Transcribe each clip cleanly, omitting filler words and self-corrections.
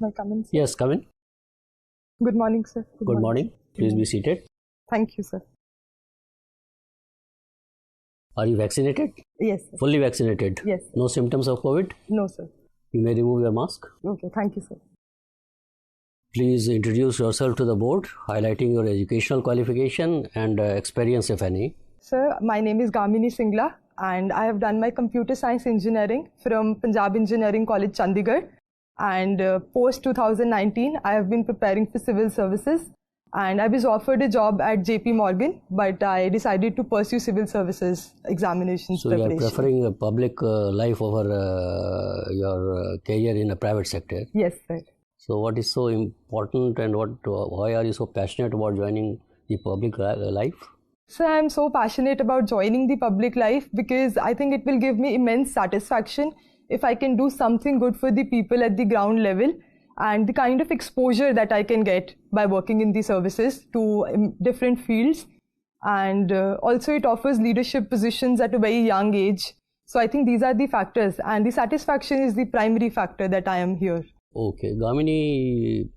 May I come in, sir? Yes, come in. Good morning, sir. Good morning. Please be seated. Thank you, sir. Are you vaccinated? Yes, sir. Fully vaccinated? Yes, sir. No symptoms of COVID? No, sir. You may remove your mask. Okay, thank you, sir. Please introduce yourself to the board, highlighting your educational qualification and experience, if any. Sir, my name is Gamini Singla, and I have done my computer science engineering from Punjab Engineering College, Chandigarh. And post 2019, I have been preparing for civil services. And I was offered a job at JP Morgan, but I decided to pursue civil services examinations So preparation. you are preferring a public life over your career in a private sector? Yes, sir. So what is so important and why are you so passionate about joining the public life? So I am so passionate about joining the public life because I think it will give me immense satisfaction if I can do something good for the people at the ground level, and the kind of exposure that I can get by working in the services to different fields. And also it offers leadership positions at a very young age. So I think these are the factors, and the satisfaction is the primary factor that I am here. Okay, Gamini,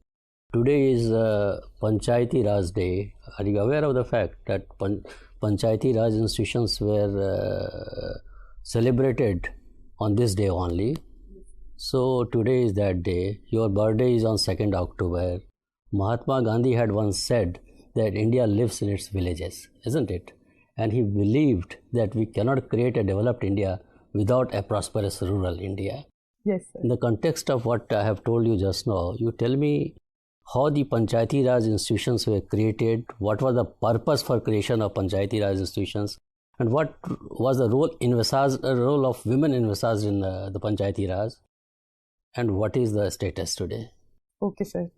today is Panchayati Raj Day. Are you aware of the fact that Panchayati Raj institutions were celebrated on this day only? So today is that day. Your birthday is on 2nd October. Mahatma Gandhi had once said that India lives in its villages, isn't it? And he believed that we cannot create a developed India without a prosperous rural India. Yes, sir. In the context of what I have told you just now, you tell me how the Panchayati Raj institutions were created, what was the purpose for creation of Panchayati Raj institutions, and what was the role of women envisaged in the Panchayati Raj, and what is the status today? Okay, sir.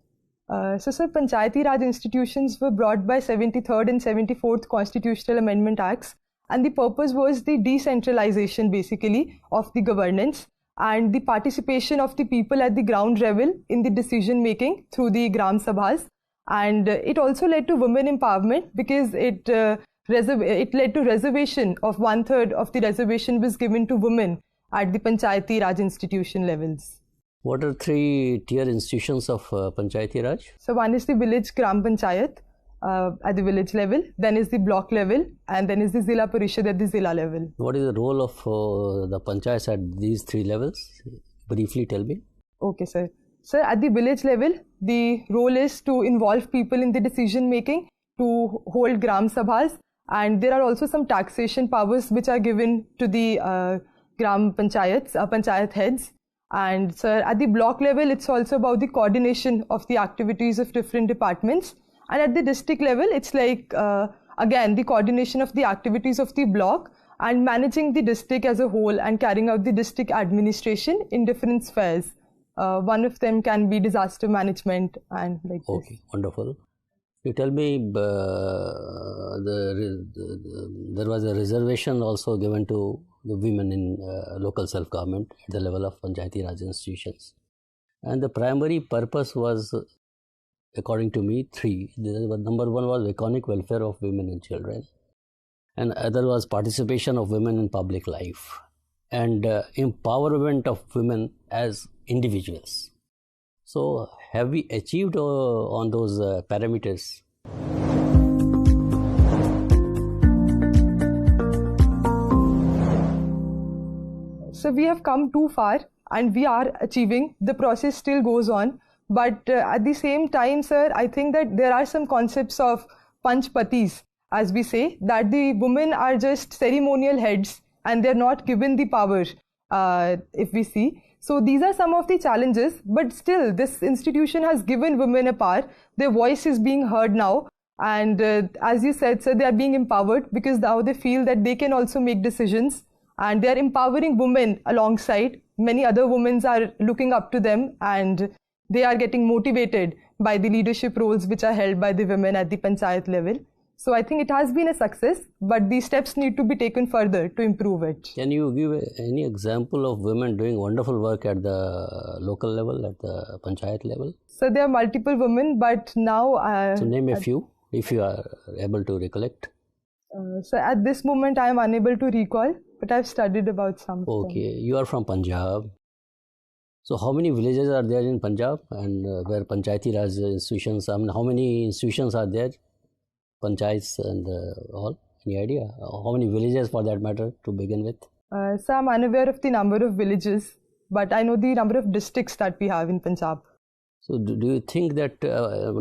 Sir, Panchayati Raj institutions were brought by 73rd and 74th Constitutional Amendment Acts, and the purpose was the decentralization, basically, of the governance and the participation of the people at the ground level in the decision making through the Gram Sabhas. And it also led to women empowerment because it led to reservation of 1/3 of the reservation was given to women at the Panchayati Raj institution levels. What are 3 tier institutions of Panchayati Raj? So one is the village Gram Panchayat at the village level, then is the block level, and then is the Zilla Parishad at the Zilla level. What is the role of the panchayats at these 3 levels? Briefly tell me. Okay, sir. Sir, at the village level, the role is to involve people in the decision making, to hold Gram Sabhas, and there are also some taxation powers which are given to the Gram Panchayats, Panchayat heads. And sir, at the block level, it's also about the coordination of the activities of different departments. And at the district level, it's like, again, the coordination of the activities of the block and managing the district as a whole and carrying out the district administration in different spheres. One of them can be disaster management and like this. Okay, wonderful. You tell me there was a reservation also given to the women in local self-government at the level of Panchayati Raj institutions. And the primary purpose was, according to me, 3. Number 1 was economic welfare of women and children. And other was participation of women in public life and empowerment of women as individuals. So have we achieved on those parameters? So we have come too far and we are achieving. The process still goes on. But at the same time, sir, I think that there are some concepts of panchpatis, as we say, that the women are just ceremonial heads and they're not given the power, if we see. So these are some of the challenges, but still this institution has given women a power. Their voice is being heard now. And as you said, sir, they are being empowered because now they feel that they can also make decisions, and they are empowering women alongside. Many other women are looking up to them, and they are getting motivated by the leadership roles which are held by the women at the panchayat level. So I think it has been a success, but the steps need to be taken further to improve it. Can you give any example of women doing wonderful work at the local level, at the panchayat level? So there are multiple women, but now... so name a few, if you are able to recollect. So at this moment I am unable to recall, but I've studied about some. Okay, you are from Punjab. So how many villages are there in Punjab and where Panchayati Raj institutions, I mean, how many institutions are there, panchayats and all? Any idea? How many villages for that matter to begin with? So I'm unaware of the number of villages, but I know the number of districts that we have in Punjab. So do you think that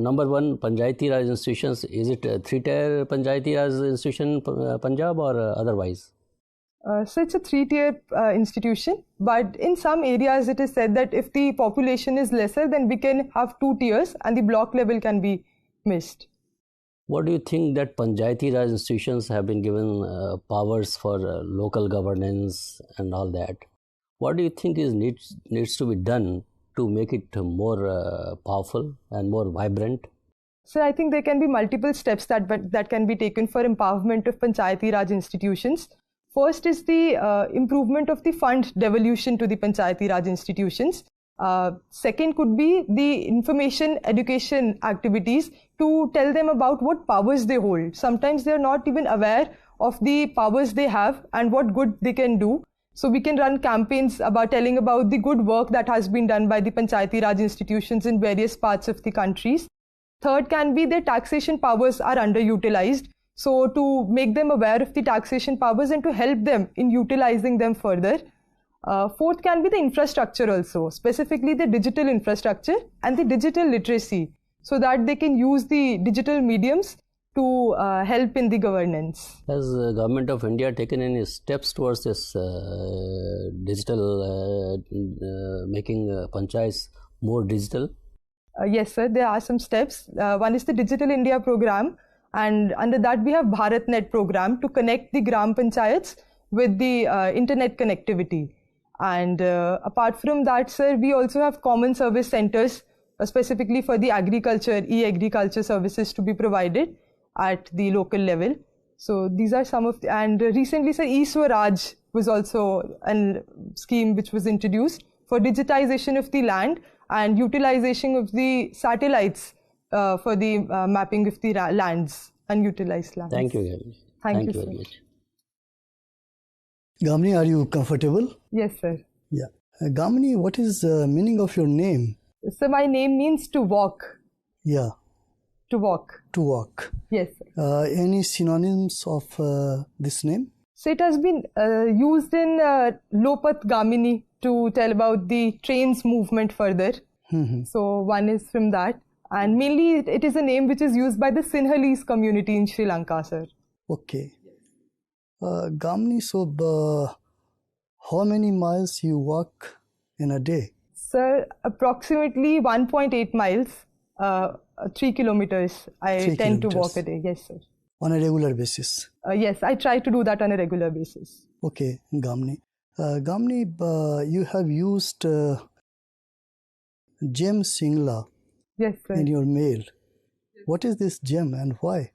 number one, Panchayati Raj institutions, is it a three-tier Panchayati Raj institution in Punjab or otherwise? So it's a three-tier institution, but in some areas it is said that if the population is lesser, then we can have 2 tiers and the block level can be missed. What do you think that Panchayati Raj institutions have been given powers for local governance and all that? What do you think needs to be done to make it more powerful and more vibrant? So I think there can be multiple steps that can be taken for empowerment of Panchayati Raj institutions. First is the improvement of the fund devolution to the Panchayati Raj institutions. Second could be the information education activities to tell them about what powers they hold. Sometimes they are not even aware of the powers they have and what good they can do. So we can run campaigns about telling about the good work that has been done by the Panchayati Raj institutions in various parts of the countries. Third can be their taxation powers are underutilized. So to make them aware of the taxation powers and to help them in utilizing them further. Fourth can be the infrastructure also, specifically the digital infrastructure and the digital literacy, so that they can use the digital mediums to help in the governance. Has the Government of India taken any steps towards this digital, making panchayats more digital? Yes, sir, there are some steps. One is the Digital India program, and under that we have BharatNet program to connect the Gram Panchayats with the internet connectivity. And apart from that, sir, we also have common service centers specifically for the agriculture, e-agriculture services to be provided at the local level. So these are some of the, and recently, sir, e-Swaraj was also a scheme which was introduced for digitization of the land and utilization of the satellites for the mapping of the lands, unutilized lands. Thank you, Gamini. Thank you, very sir. much. Gamini, are you comfortable? Yes, sir. Yeah. Gamini, what is the meaning of your name? So my name means to walk. Yeah. To walk. To walk. Yes, sir. Any synonyms of this name? So it has been used in Lopat Gamini to tell about the train's movement further. So one is from that. And mainly it is a name which is used by the Sinhalese community in Sri Lanka, sir. Okay. Gamini, so how many miles you walk in a day? Sir, approximately 1.8 miles, 3 kilometers I tend to walk a day. Yes, sir. On a regular basis? Yes, I try to do that on a regular basis. Okay, Gamini. Gamini, you have used gem singla. Yes, sir. In your mail. What is this gem and why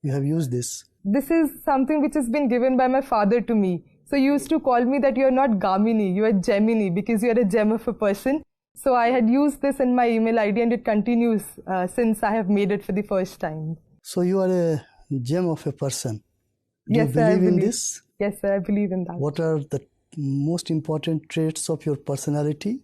you have used this? This is something which has been given by my father to me. So he used to call me that you are not Gamini, you are Gemini because you are a gem of a person. So I had used this in my email ID and it continues since I have made it for the first time. So you are a gem of a person. Do Yes, you sir, believe in this? Yes, sir, I believe in that. What are the most important traits of your personality?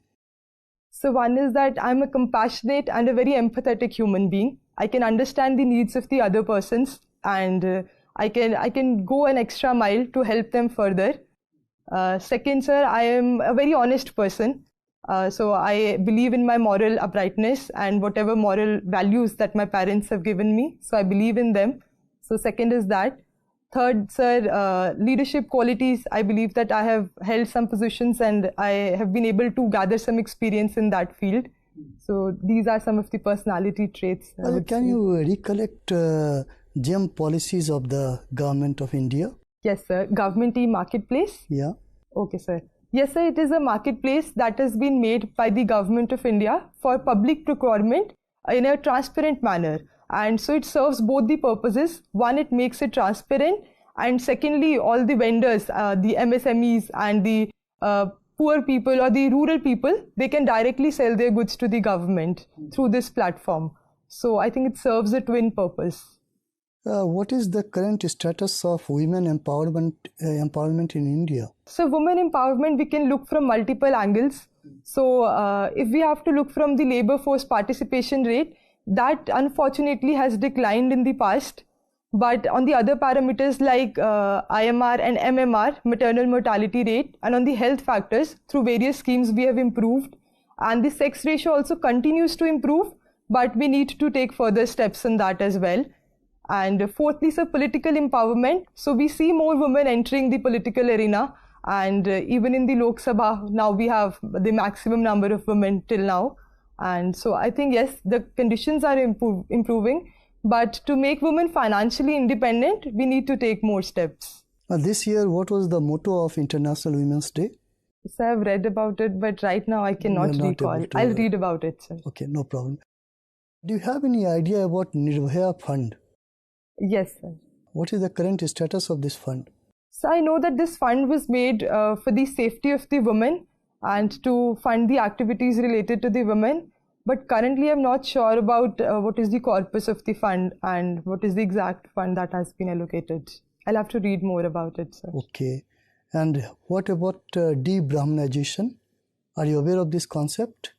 So one is that I'm a compassionate and a very empathetic human being. I can understand the needs of the other persons and I can go an extra mile to help them further. Second, sir, I am a very honest person. So I believe in my moral uprightness and whatever moral values that my parents have given me. So I believe in them. So second is that. Third, sir, leadership qualities. I believe that I have held some positions and I have been able to gather some experience in that field. So these are some of the personality traits. Can you recollect GEM policies of the Government of India? Yes, sir. Government e-marketplace? Yeah. Okay, sir. Yes, sir. It is a marketplace that has been made by the Government of India for public procurement in a transparent manner. And so it serves both the purposes. One, it makes it transparent. And secondly, all the vendors, the MSMEs and the poor people or the rural people, they can directly sell their goods to the government through this platform. So I think it serves a twin purpose. What is the current status of women empowerment in India? So women empowerment, we can look from multiple angles. So if we have to look from the labor force participation rate, that unfortunately has declined in the past. But on the other parameters like IMR and MMR, maternal mortality rate, and on the health factors, through various schemes we have improved. And the sex ratio also continues to improve, but we need to take further steps in that as well. And fourthly, so political empowerment. So we see more women entering the political arena, and even in the Lok Sabha, now we have the maximum number of women till now. And so I think, yes, the conditions are improving, but to make women financially independent, we need to take more steps. This year, what was the motto of International Women's Day? So I've read about it, but right now I cannot recall. I'll read about it, sir. Okay, no problem. Do you have any idea about Nirbhaya Fund? Yes, sir. What is the current status of this fund? So I know that this fund was made for the safety of the women and to fund the activities related to the women. But currently I'm not sure about what is the corpus of the fund and what is the exact fund that has been allocated. I'll have to read more about it, sir. Okay. And what about de-Brahmanization? Are you aware of this concept?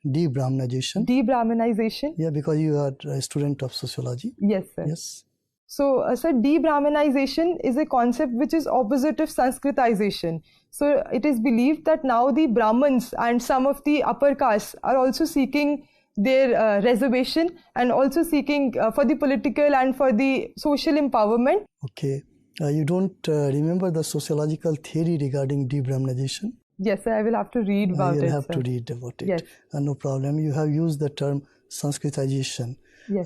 De-Brahmanization? De-Brahmanization? Yeah, because you are a student of sociology. Yes, sir. Yes. So, sir, de-Brahmanization is a concept which is opposite of Sanskritization. So, it is believed that now the Brahmins and some of the upper castes are also seeking their reservation and also seeking for the political and for the social empowerment. Okay. You don't remember the sociological theory regarding de-Brahmanization? Yes, sir, I will have to read about it. You'll have to read about it. Yes. No problem. You have used the term Sanskritization. Yes.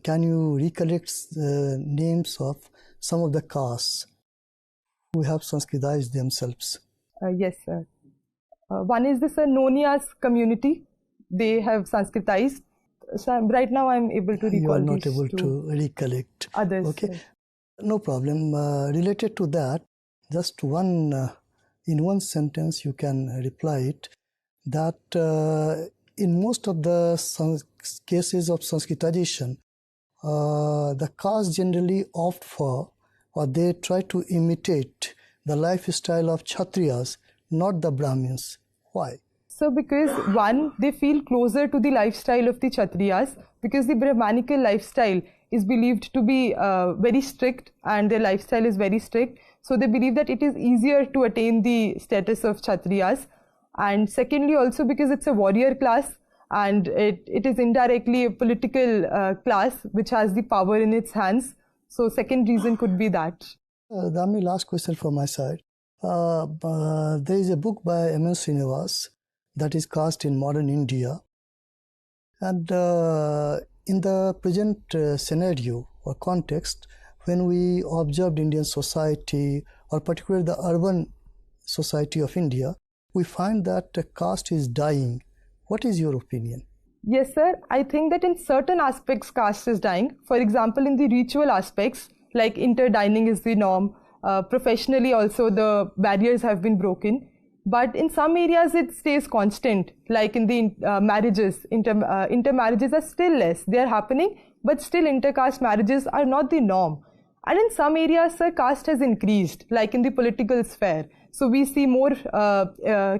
Can you recollect names of some of the castes who have Sanskritized themselves? Yes, sir. One is the Nonias community. They have Sanskritized. So right now I'm able to recall. You are not these able two to recollect. others. Okay. Sir. No problem. Related to that, just in one sentence you can reply it, that in most of the cases of Sanskritization, the castes generally opt for or they try to imitate the lifestyle of Kshatriyas, not the Brahmins. Why? So because one, they feel closer to the lifestyle of the Kshatriyas because the Brahmanical lifestyle is believed to be very strict and their lifestyle is very strict. So they believe that it is easier to attain the status of Kshatriyas. And secondly, also because it's a warrior class and it is indirectly a political class which has the power in its hands. So second reason could be that. Damni, last question from my side. There is a book by M. S. Srinivas that is cast in modern India. And in the present scenario or context, when we observed Indian society, or particularly the urban society of India, we find that caste is dying. What is your opinion? Yes, sir. I think that in certain aspects, caste is dying. For example, in the ritual aspects, like interdining is the norm. Professionally also, the barriers have been broken. But in some areas, it stays constant. Like in the marriages, intermarriages are still less. They are happening, but still intercaste marriages are not the norm. And in some areas, sir, caste has increased, like in the political sphere. So we see more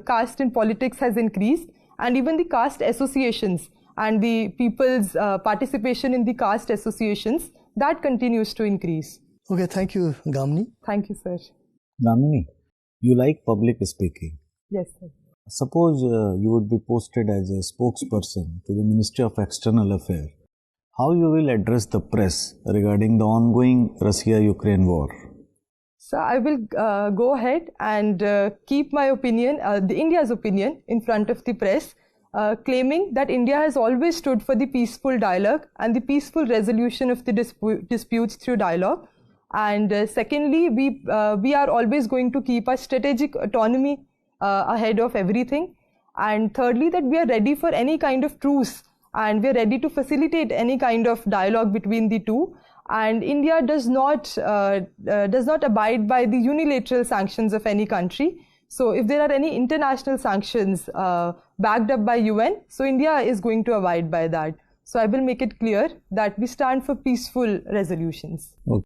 caste in politics has increased, and even the caste associations and the people's participation in the caste associations, that continues to increase. Okay, thank you, Gamini. Thank you, sir. Gamini, you like public speaking. Yes, sir. Suppose you would be posted as a spokesperson to the Ministry of External Affairs. How you will address the press regarding the ongoing Russia-Ukraine war? So I will go ahead and keep my opinion, India's opinion, in front of the press, claiming that India has always stood for the peaceful dialogue and the peaceful resolution of the disputes through dialogue. And secondly, we are always going to keep our strategic autonomy ahead of everything. And thirdly, that we are ready for any kind of truce and we are ready to facilitate any kind of dialogue between the two. And India does not abide by the unilateral sanctions of any country. So if there are any international sanctions backed up by UN, so India is going to abide by that. So I will make it clear that we stand for peaceful resolutions. Okay.